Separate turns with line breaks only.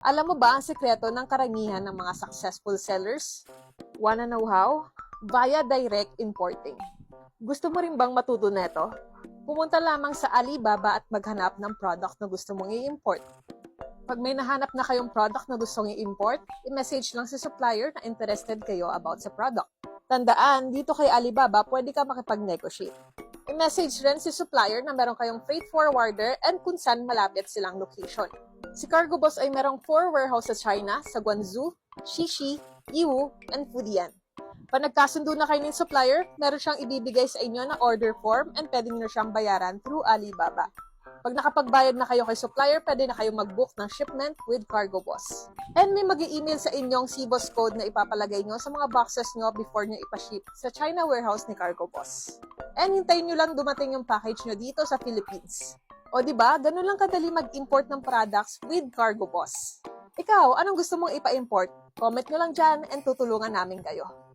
Alam mo ba ang sekreto ng karamihan ng mga successful sellers? Wanna know how? Via direct importing. Gusto mo rin bang matuto neto? Pumunta lamang sa Alibaba at maghanap ng product na gusto mong i-import. Pag may nahanap na kayong product na gustong i-import, i-message lang si supplier na interested kayo about sa product. Tandaan, dito kay Alibaba, pwede ka makipag-negotiate. I-message rin si supplier na meron kayong freight forwarder and kung saan malapit silang location. Si Cargo Boss ay merong 4 warehouse sa China, sa Guangzhou, Xixi, Yiwu, and Fujian. Pag nagkasundo na kayo ng supplier, meron siyang ibibigay sa inyo na order form and pwede nyo siyang bayaran through Alibaba. Pag nakapagbayad na kayo kay supplier, pwede na kayo mag-book ng shipment with Cargo Boss. And may mag-i-email sa inyong CBOSS code na ipapalagay nyo sa mga boxes nyo before nyo ipaship sa China warehouse ni Cargo Boss. And hintayin nyo lang dumating yung package nyo dito sa Philippines. O diba, ganun lang kadali mag-import ng products with Cargo Boss. Ikaw, anong gusto mong ipa-import? Comment nyo lang dyan and tutulungan namin kayo.